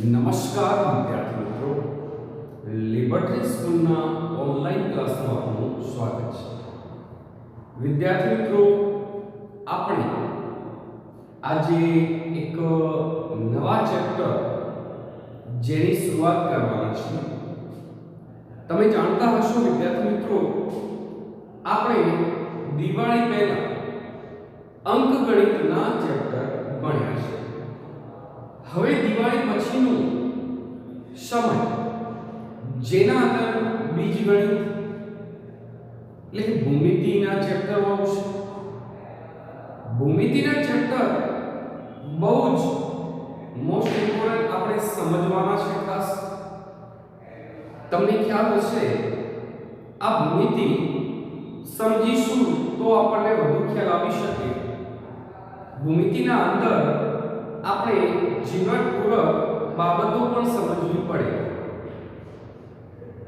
નમસ્કાર વિદ્યાર્થી મિત્રો, લિબર્ટી સ્કૂલના ઓનલાઈન ક્લાસમાં આપનું સ્વાગત છે. વિદ્યાર્થી મિત્રો, આપણે આજે એક નવા ચેપ્ટર જેની શરૂઆત કરવાની છે. તમે જાણતા હશો વિદ્યાર્થી મિત્રો, આપણે દિવાળી પહેલા અંકગણિતના ચેપ્ટર ભણ્યા છે. હવે દિવાળી પછીનો સમય જેના અંદર બીજગણિત એટલે કે ભૂમિતિના ચેપ્ટર આવશે. ભૂમિતિના ચેપ્ટર બહુ જ મોસ્ટ ઇમ્પોર્ટન્ટ આપણે સમજવાના છે. ખાસ તમને ખ્યાલ હશે, આ ભૂમિતિ સમજીશું તો આપણને વધુ ખ્યાલ આવી શકે. ભૂમિતિના અંદર આપણે જીવનપૂર્વક બાબતો પણ સમજવી પડે.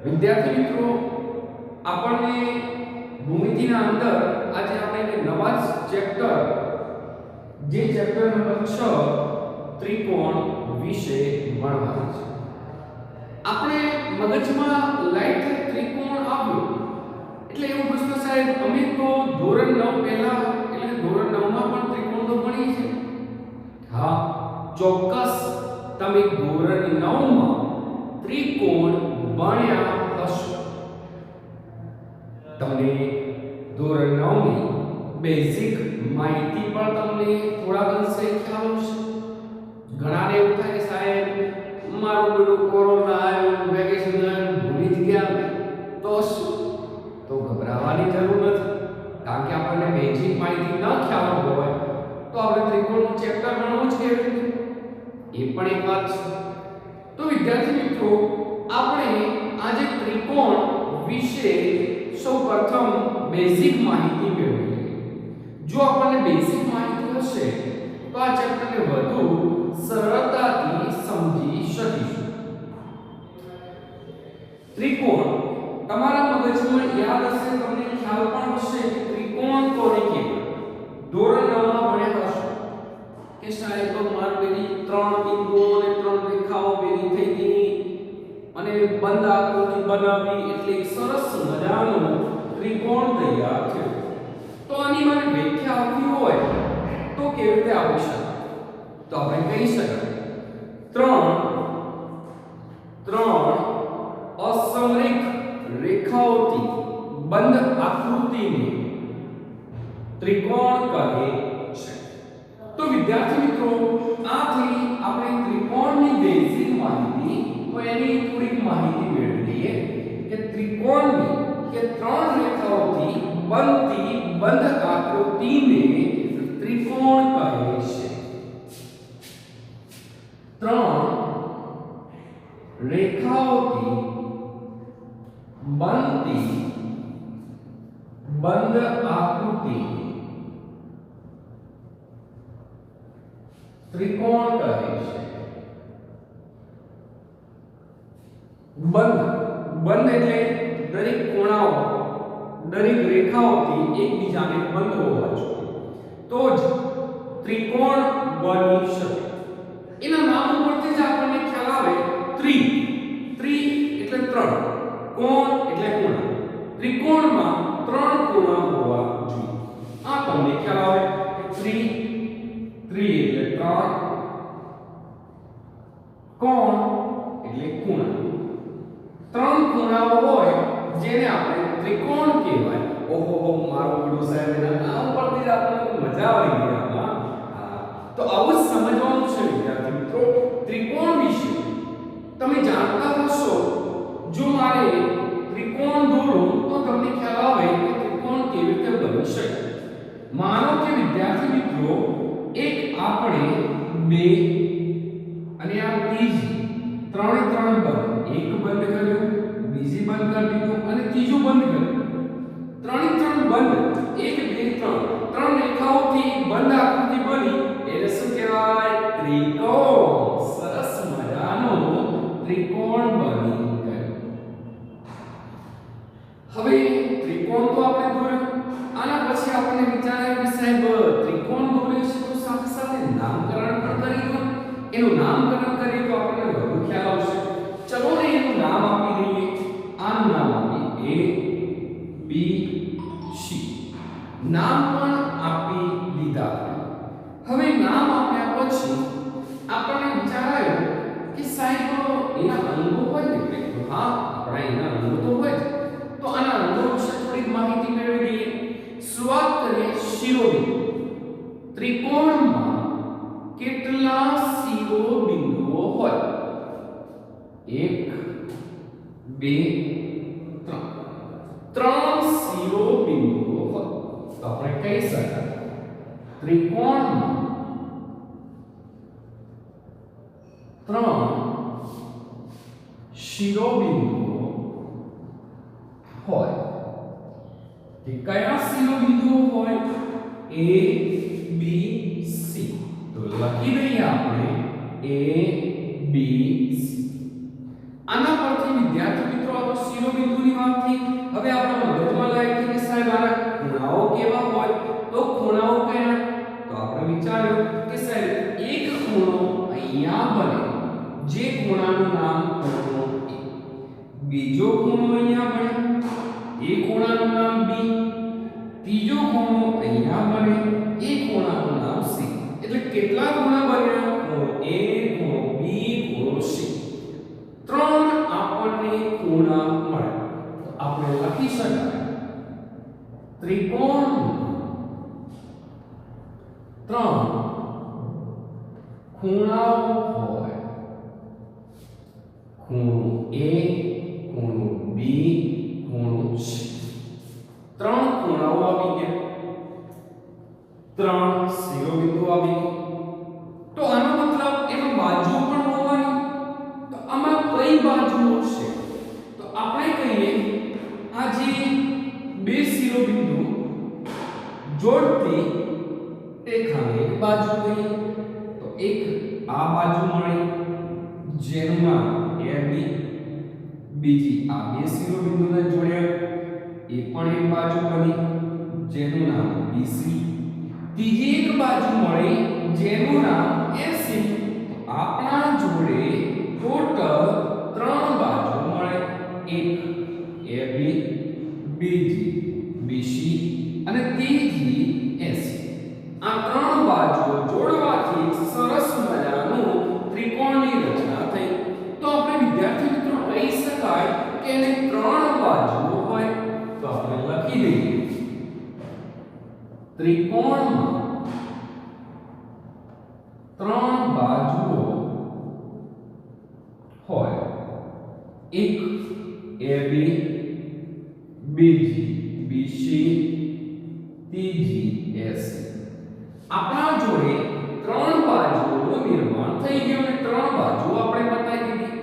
વિદ્યાર્થી મિત્રો, આપણને ભૂમિતિના અંદર આજે આપણે એક નવા ચેપ્ટર જે ચેપ્ટર નંબર 6 ત્રિકોણ વિશે ભણવાનું છે. આપણે મગજમાં લાઈટ ત્રિકોણ આવ્યો એટલે એવું પ્રશ્ન સાહેબ, અમે તો ધોરણ 9 પહેલા એટલે ધોરણ 9 માં પણ ત્રિકોણ તો ભણી છે. હા, ચોક્કસ તમે ધોરણ 9 માં ત્રિકોણ ભણ્યા હશો. તમને ધોરણ 9 ની બેઝિક માહિતી પણ તમને થોડા અંશે ખ્યાલ હશે. ઘણાને એવું થાય કે સાહેબ મારું બધું કોરોના આવ્યો, વેકેશન આવ્યું, ભૂલી જ ગયા. તો શું? તો ગભરાવાની જરૂર નથી, કારણ કે આપણને બેઝિક માહિતી ન ખ્યાલ હોય તો આપણે ત્રિકોણનું ચેપ્ટર ભણવું જ કેવી રીતે? એ પણ એક વાત છે. તો વિદ્યાર્થી મિત્રો, આપણે આજે ત્રિકોણ વિશે સૌપ્રથમ બેઝિક માહિતી મેળવીએ. જો આપણને બેઝિક માહિતી હશે તો આ ચેપ્ટરને વધુ સરળતાથી સમજી શકીશું. ત્રિકોણ તમારા મગજમાં યાદ હશે, તમને ખ્યાલ પણ હશે કે ત્રિકોણ કોને કહેવાય. ધોરણ 9 માં ભણ્યા હશો કે સાહેબ તો માર પેલી 3 બિંદુઓ અને 3 રેખાઓ ભેગી થઈ ગઈ અને બંધ આકૃતિ બનાવી એટલે સરસ મજાનો ત્રિકોણ તૈયાર થયો. તો આની મને વ્યાખ્યા આપવી હોય તો કેવી રીતે આપી શકાય? તો આપણે કહી શકાય ત્રણ અસમરેખ રેખાઓથી બંધ આકૃતિને ત્રિકોણ કહે છે. તો વિદ્યાર્થી મિત્રો, આથી આપણે ત્રિકોણની બેઝિક માહિતી તો એની થોડીક માહિતી મેળવી લઈએ કે ત્રિકોણની કે ત્રણ રેખાઓથી બનતી બંધ આકૃતિને ત્રિકોણ કહે છે. ત્રણ રેખાઓથી બનતી બંધ આકૃતિ ત્રિકોણ કહે છે. બંધ એટલે દરેક ખૂણાઓ દરેક રેખાઓથી એકબીજાને બંધ હોવા જોઈએ તો જ ત્રિકોણ બની શકે. એના નામ ઉપરથી જ આપણને ખ્યાલ આવે. ત્રિ એટલે 3, કોણ એટલે ખૂણા. ત્રિકોણમાં 3 ખૂણા હોવા જોઈએ. આ તમને ખ્યાલ આવે કે ત્રિ એટલે 3, કોણ એટલે ખૂણા. 3 ખૂણાઓ હોય જેને આપણે ત્રિકોણ કહેવાય. ઓહો, મારો વિડિયો સાહેબ એના નામ પરથી જ આપણને મજા આવી ગઈ. તો આવું સમજવાનું છે વિદ્યાર્થી મિત્રો ત્રિકોણ વિશે. તમે જાણતા હશો, જો મારે ત્રિકોણ દોરું તો તમને ખ્યાલ આવે કે ત્રિકોણ કેવી રીતે બની શકે. માનો કે વિદ્યાર્થી મિત્રો, એક આપણે 2 અને આ ત્રીજી 3 બંધ, એક બંધ કર્યું, બીજી બંધ કરી દીધું અને ત્રીજું બંધ કર્યું. 3 બંધ, 1 2 3 રેખાઓથી બંધ આકૃતિ બની એટલે શું કહેવાય? ત્રિકોણ. સરસ મજાનો ત્રિકોણ બની ગયો. હવે ત્રિકોણ તો આપણે દોર્યો. આના પછી આપણને વિચાર આવ્યો કે સાહેબ ત્રિકોણ દોર્યો છે તો સાથે સાથે નામકરણ પણ કરી દો. એનું નામકરણ કરીએ તો આપણને વધુ ખ્યાલ આવશે. ચલો ને એનું નામ આપી દઈએ. આનું નામ આપી A B C. નામ પણ આપી લીધા. હવે નામ આપ્યા પછી આપણને વિચાર આવ્યો કે સાહેબ એના અંગો હોય ને તો હા આપણા એના અંગો તો હોય જ. તો આના અંગો વિશે થોડીક માહિતી મેળવી લઈએ. શરૂઆત કરીએ શિરોબિંદુ. ત્રિકોણમાં કેટલા શિરોબિંદુઓ હોય? 1 2 3. 3 શિરોબિંદુઓ હોય. તો આપણે કહી શકાય ત્રિકોણમાં 3 શિરોબિંદુઓ હોય. કે કયા શિરોબિંદુઓ હોય? A B C. તો લખી દઈએ આપણે A B C. આના પરથી વિદ્યાર્થી મિત્રો આ તો શિરોબિંદુની વાત થઈ. હવે આપણા મગજમાં લાગે કે સાહેબ આના ખૂણાઓ કેવા હોય? તો ખૂણાઓ કયા? તો આપણે વિચાર્યું કે સાહેબ એક ખૂણો અહીંયા બને જે ખૂણાનું નામ ખૂણો A. બીજો ખૂણો અહીંયા બને એ ખૂણાનું નામ B. ત્રીજો ખૂણો અહીંયા બને એ ખૂણાનું નામ C. એટલે કેટલા ખૂણા બન્યા? ખૂણો A, ખૂણો B, ખૂણો C. 3 આપણને ખૂણા મળ્યા. તો આપણે લખી શકાય ત્રિકોણ 3 ખૂણાઓ હોય. ખૂણો A, ખૂણો B, ખૂણો C. 3 ખૂણાઓ આવી ગયા. 3 શિરોબિંદુ આવી ગયા. તો આનો મતલબ એમાં બાજુ પણ હોવાની. તો આમાં કઈ બાજુઓ છે? તો આપણે કહીએ આ જે બે શિરોબિંદુ જોડતી રેખાની એક બાજુ કહીએ તો એક આ બાજુ મળે જેનું નામ AB. બીજી આ બે શિરોબિંદુને જોડ્યા એ પણ એક બાજુ બની જેનું નામ BC. ત્રીજી એક બાજુ મળી જેનું નામ AC. આપણા જોડે ટોટલ 3 બાજુ મળે. એક AB, બીજી BC અને ત્રીજી AC. આ 3 બાજુઓ જોડવાથી સરસ મજાનું ત્રિકોણની રચના થઈ. તો આપણે વિદ્યાર્થી મિત્રો કહી શકાય કે એને 3 બાજુઓ હોય. તો આપણે લખી દઈએ ત્રિકોણમાં 3 બાજુઓ હોય. એક AB, બીજી BC, ત્રીજી AC. આપણા જોડે 3 બાજુઓનું નિર્માણ થઈ ગયું અને 3 બાજુઓ આપણે બતાવી દીધી.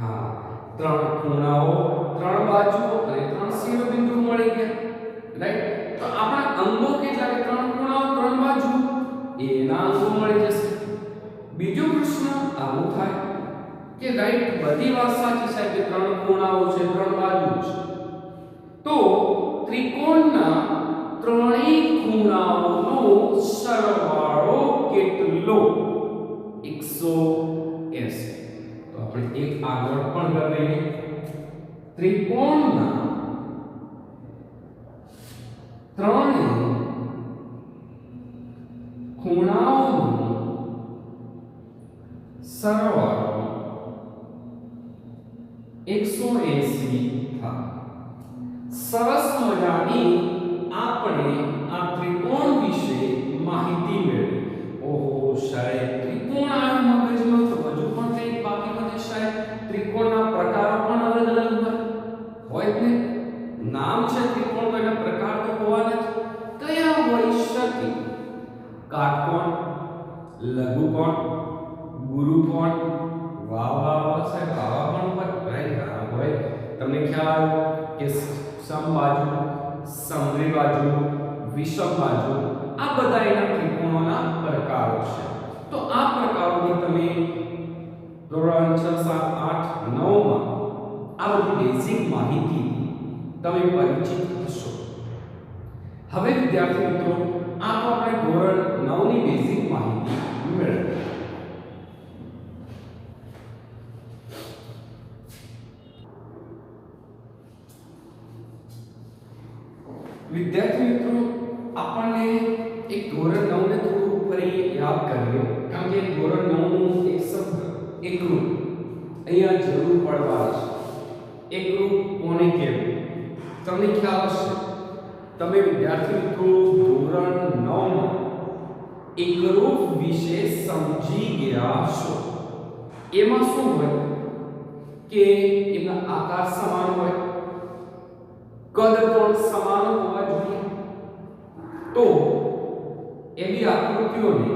હા 3 ખૂણાઓ, 3 બાજુઓ અને 3 શિરોબિંદુ મળી ગયા. રાઈટ. તો આપણા અંગો કેટલા? 3 ખૂણાઓ, 3 બાજુ. એના અંગો મળી જશે. બીજો પ્રશ્ન આવો થાય કે રાઈટ બધી વાત સાચી છે કે 3 ખૂણાઓ છે, 3 બાજુ છે. તો ત્રિકોણના ત્રણેય ખૂણાઓનો સરવાળો કેટલો? 180. તો આપણે એક આગળ પણ લઈએ. ત્રિકોણના ત્રણેય ખૂણાઓનો સરવાળો 180 થાય. સરસ મજાની આપણે આ ત્રિકોણ વિશે માહિતી મેળવી. ઓહો સાહેબ ત્રિકોણ આ મગજમાં તો હજુ પણ કંઈક બાકી નથી સાહેબ. ત્રિકોણના પ્રકારો પણ અલગ અલગ હોય જ ને. નામ છે ત્રિકોણ તો એના પ્રકાર તો હોવાના જ. કયા હોઈ શકે? કાટકોણ, લઘુકોણ, ગુરુકોણ. વાહ વાહ વાહ સાહેબ આવા પણ હોય. રાઈટ હા હોય. તમને ખ્યાલ આવ્યો કે સમબાજુ, સમદ્વિબાજુ, વિષમબાજુ આ બધા એના ત્રિકોણોના પ્રકારો છે. તો આ પ્રકારોની તમે ધોરણ 6, 7, 8, 9 માં આ બધી બેઝિક માહિતી તમે પરિચિત હશો. હવે વિદ્યાર્થી મિત્રો આ તો આપણે ધોરણ 9 ની બેઝિક માહિતી મેળવી. વિદ્યાર્થી મિત્રો, આપણને એક ધોરણ 9 ને થોડું ફરી યાદ કરીએ, કારણ કે ધોરણ 9 નું એક શબ્દ એકરૂપ અહીંયા જરૂર પડવાની છે. એકરૂપ કોને કહેવું? તમને ખ્યાલ હશે, તમે વિદ્યાર્થી મિત્રો ધોરણ 9 માં એકરૂપ વિશે સમજી ગયા છો. એમાં શું હોય કે એના આકાર સમાન હોય, કદ પણ સમાન હોવા જોઈએ. તો એવી આકૃતિઓને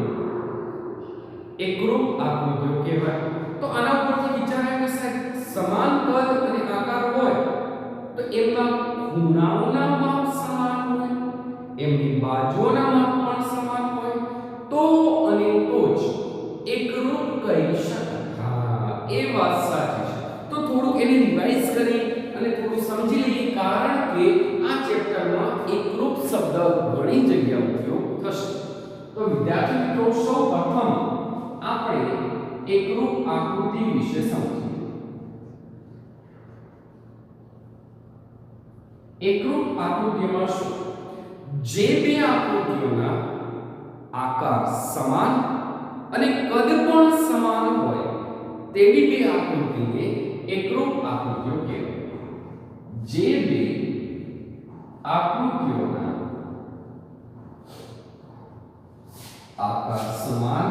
એકરૂપ આકૃતિઓ કહેવાય. તો આના પરથી વિચારાય કે સાહેબ સમાન કદ અને આકાર હોય તો એમના ખૂણાઓના માપ સમાન હોય, એમની બાજુઓના માપ પણ સમાન હોય, તો અને તો જ એકરૂપ કહી શકાય. હા, એ વાત સાચી છે. તો થોડું એને રિવાઇઝ કરી અને થોડું સમજી લઈએ, કારણ કે આ ચેપ્ટરમાં એકરૂપ શબ્દ ઘણી જગ્યાએ ઉપયોગ થશે. તો વિદ્યાર્થી મિત્રો, સૌપ્રથમ આપણે એકરૂપ આકૃતિ વિશે સમજીએ. એકરૂપ આકૃતિમાં શું? જે બે આકૃતિઓના આકાર સમાન અને કદ પણ સમાન હોય તેવી બે આકૃતિને એકરૂપ આકૃતિઓ કહેવાય. જે બે આકૃતિઓના આકાર સમાન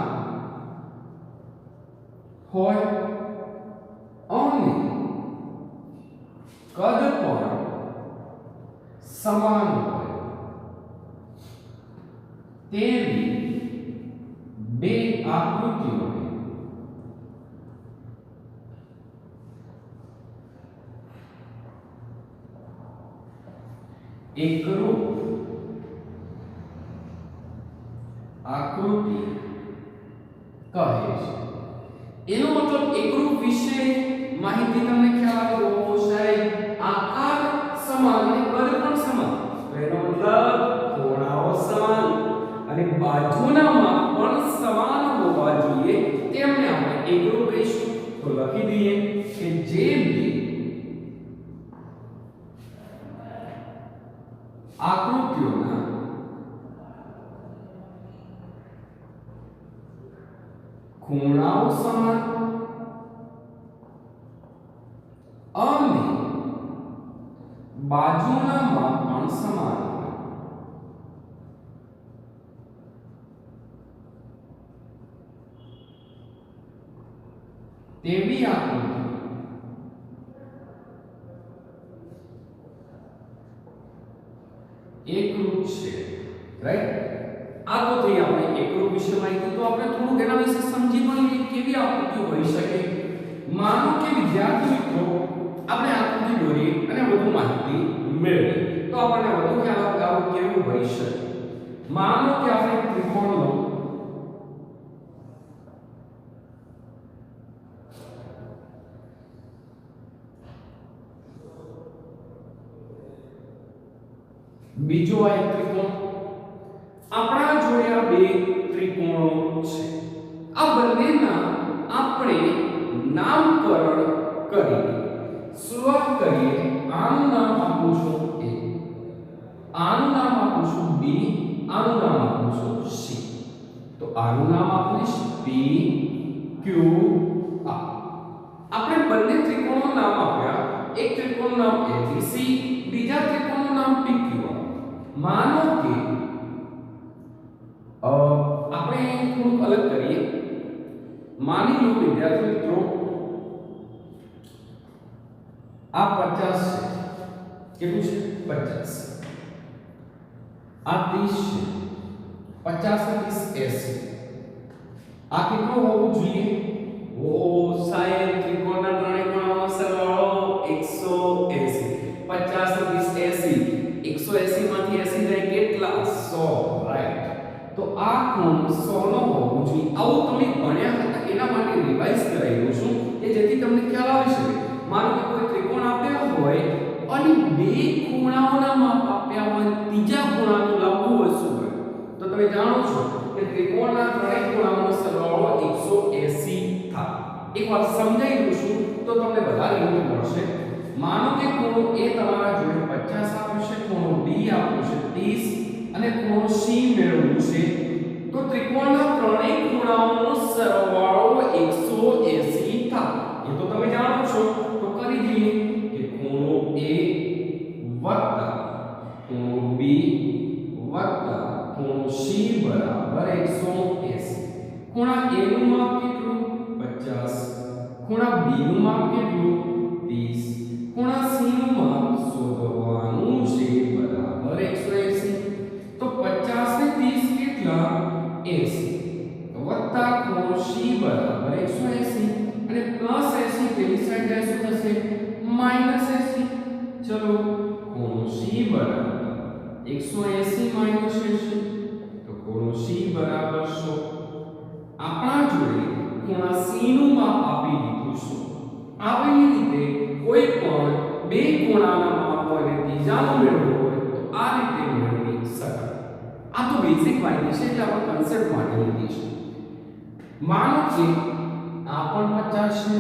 હોય અને કદ પણ સમાન હોય તેવી બે આકૃતિઓને એકરૂપ આકૃતિ કહે છે. એનો મતલબ એકરૂપ વિશે માહિતી તમને ખ્યાલ આવ્યો સાહેબ? આકાર સમાન અને કદ પણ સમાન, તો એનો મતલબ ખૂણાઓ સમાન અને બાજુના માપ પણ સમાન હોવા જોઈએ, તેમને આપણે એકરૂપ કહીશું. તો લખી દઈએ કે જે બે આકૃતિઓના ખૂણાઓ સમાન અને બાજુના માપ પણ સમાન હોય તેવી આકૃતિ એકરૂપ છે. રાઈટ? આ તો થઈ આપણે એકરૂપ વિશે માહિતી. તો આપણે થોડું એના વિશે સમજી પણ લઈએ કેવી આકૃતિ હોઈ શકે. માનો કે વિદ્યાર્થી મિત્રો, આપણે આકૃતિ દોરીએ અને વધુ માહિતી મેળવીએ તો આપણને વધુ ખ્યાલ આવે કે આવું કેવું હોઈ શકે. માનો કે આપણે ત્રિકોણ લો, બીજો આ એક ત્રિકોણ. આપણા જોડે આ બે ત્રિકોણો છે. આ બંનેના આપણે નામકરણ કરીએ. શરૂઆત કરીએ. આનું નામ આપું છું A, આનું નામ આપું છું B, આનું નામ આપું છું C. તો આનું નામ આપીશ P, Q, R. આપણે બંને ત્રિકોણોનું નામ આપ્યા. એક ત્રિકોણનું નામ ABC, બીજા ત્રિકોણનું નામ PQ. માનો કે આપણે થોડું અલગ કરીએ. માની લો વિદ્યાર્થી મિત્રો, આ 50 છે. કેટલું છે? 50. આ 30 છે. 50 અને 30 80. આ કેટલું હોવું જોઈએ? ઓ સાહેબ, ત્રિકોણના ત્રણેય ખૂણાઓનો સરવાળો 180. 50 અને 30 80. 180 માંથી 80 જાય કેટલા? 100. રાઈટ? તો આ ખૂણો 100 નો હોવો જોઈએ. આવું તમે ભણ્યા હતા, એના માટે રિવાઇઝ કરાવી દઉં છું કે જેથી તમને ખ્યાલ આવી શકે. માનો કે કોઈ ત્રિકોણ આપ્યો હોય અને બે ખૂણાઓના માપ આપ્યા હોય, ત્રીજા ખૂણાનું લંબુ શું હોય? તો તમે જાણો છો કે ત્રિકોણના ત્રણેય ખૂણાઓનો સરવાળો 180 થાય. એકવાર સમજાવી દઉં છું તો તમને વધારે હિંટ મળશે. માનો કે ખૂણો A તમારા જોડે 50 આપ્યો છે, ખૂણો B આપ્યો છે 30 અને ખૂણો C મેળવવું છે, તો ત્રિકોણના ત્રણેય ખૂણાઓનો સરવાળો 180 થાય. એ તો તમે જાણો છો, તો કરી દઈએ કે ખૂણો A વત્તા ખૂણો B વત્તા ખૂણો C બરાબર 180. ખૂણા A નું માપ કેટલું? 50. ખૂણા B નું માપ કેટલું? 30. ખૂણા C નું માપ શોધવાનું છે બરાબર 180. તો 50 ને 30 કેટલા? 80. તો વત્તા ખૂણો C બરાબર 180 અને પ્લસ 80 પેલી સાઈડ જાય શું થશે? માઈનસ 80. ચલો ખૂણો C બરાબર 180 માઈનસ 80, તો ખૂણો C બરાબર 100. આપણા જોડે ખૂણા C નું માપ આપી દીધું છે. આવી રીતે કોઈ પણ બે ખૂણાના માપ હોય અને ત્રીજાનું મેળવવું હોય તો આ રીતે મેળવી શકાય. આ તો બેઝિક માહિતી છે, એટલે આપણે કન્સેપ્ટ માટે લીધી છે. માનો કે આ પણ 50 છે,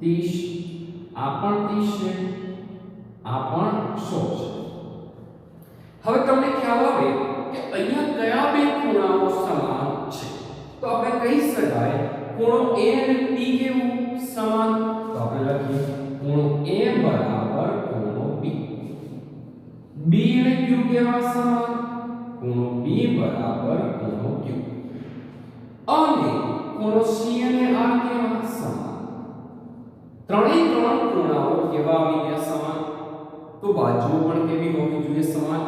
30, આ પણ 30 છે, આ પણ 100 છે. હવે તમને ખ્યાલ આવે કે અહીંયા કયા બે ખૂણાઓ સમાન છે, તો આપણે કહી શકાય ખૂણો A અને P કેવું સમાન? તો આપણે લખીએ ખૂણો A બરાબર ખૂણો B. B અને Q કેવા સમાન? ખૂણો B બરાબર ખૂણો Q. અને ખૂણો C અને R કેવા સમાન? ત્રણેય ત્રણ ખૂણાઓ કેવા આવી ગયા? સમાન. તો બાજુઓ પણ કેવી હોવી જોઈએ? સમાન.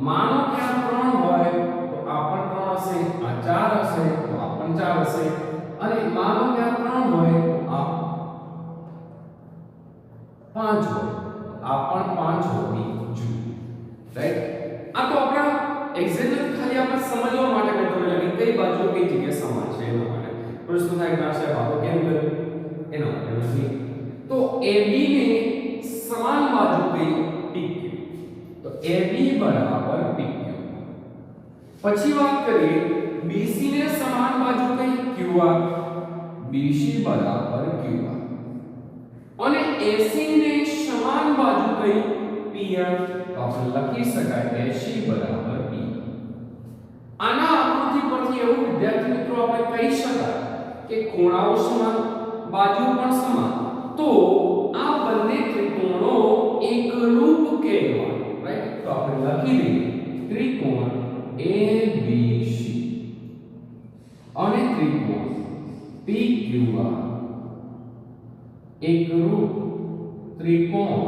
માનો કે આ 3 હોય તો આ પણ 3 હશે, આ 4 હશે તો આ પણ 4 હશે, અને માનો કે આ 3 હોય તો આ 5 હોય તો આ પણ 5 હોવી જોઈએ. રાઈટ? આ તો આપણા એક્ઝેક્ટ ખાલી આપણે સમજવા માટે મેં તમને લખી કઈ બાજુ કઈ જગ્યાએ સમાન છે એના માટે. પ્રશ્ન થાય કે સાહેબ આ તો કેમ કર્યું? એના માટે લખી તો AB ને સમાન બાજુ કઈ? PQ. તો AB બરાબર PQ. પછી વાત કરીએ BC ને સમાન બાજુ કઈ? QR. BC બરાબર QR. અને AC ને સમાન બાજુ કઈ? PR. તો આપણે લખી શકાય AC બરાબર PR. આના આકૃતિ પરથી એવું વિદ્યાર્થી મિત્રો આપણે કહી શકાય કે ખૂણાઓ સમાન, બાજુ પણ સમાન, તો આ બંને ત્રિકોણો એકરૂપ કહેવાય. રાઈટ? તો આપણે લખી દઈએ ત્રિકોણ ABC અને ત્રિકોણ PQR એકરૂપ ત્રિકોણ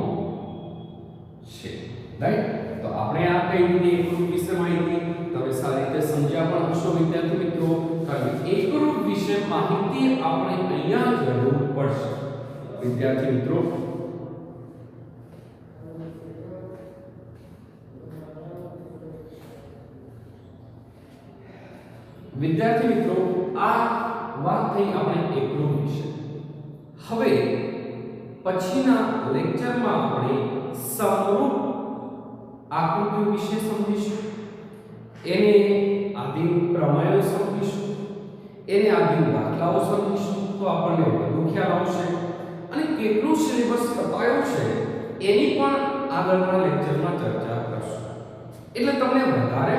છે. રાઈટ? તો આપણે આ કઈ રીતે એકરૂપ વિશે માહિતી તમે સારી રીતે સમજ્યા પણ હશો વિદ્યાર્થી મિત્રો. કારણ કે એકરૂપ વિશે માહિતી આપણે અહીંયા જરૂર પડશે વિદ્યાર્થી મિત્રો. વિદ્યાર્થી મિત્રો આ વાત થઈ આપણે એકરૂપ વિશે. હવે પછીના લેક્ચરમાં આપણે સમરૂપ આકૃતિઓ વિશે સમજીશું, એને આધીન પ્રમેયો સમજીશું, એને આધીન દાખલાઓ સમજીશું, તો આપણને વધુ ખ્યાલ આવશે અને કેટલું સિલેબસ કપાયો છે એની પણ આગળના લેક્ચરમાં ચર્ચા કરશું, એટલે તમને વધારે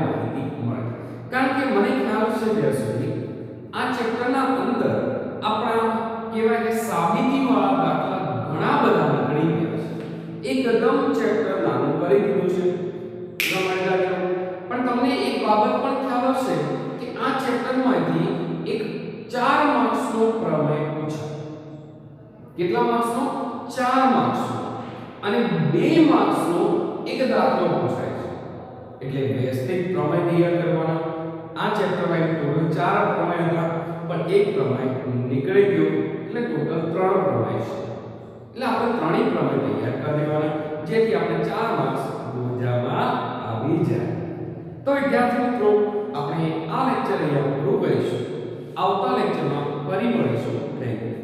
માહિતી મળે. કારણ કે મને ખ્યાલ છે ત્યાં સુધી આ ચેપ્ટરના અંદર આપણા કહેવાય કે સાબિતીવાળા દાખલા ઘણા બધા નીકળી ગયા છે. એકદમ ચેપ્ટર નાનું કરી દીધું છે પણ તમને એક બાબત પણ ખ્યાલ હશે કે આ ચેપ્ટરમાંથી એક 4 માર્ક્સનો પ્રમેય પૂછાય. કેટલા માર્ક્સનો? 4 માર્ક્સનો. અને 2 માર્ક્સનો એક દાખલો પૂછાય છે. એટલે વ્યવસ્થિત પ્રમેય તૈયાર કરવાના. આ ચેપ્ટરમાં ટોટલ 4 પ્રમેય હતા પણ એક પ્રમેય નીકળી ગયો એટલે ટોટલ 3 પ્રમેય છે. એટલે આપણે ત્રણેય પ્રમેય તૈયાર કરી દેવાના જેથી આપણે 4 માર્ક્સ મજામાં આવી જાય. તો વિદ્યાર્થી મિત્રો આપણે આ લેક્ચર અહીંયા પૂરું કરીશું. આવતા લેક્ચરમાં ફરી મળીશું. Thank you.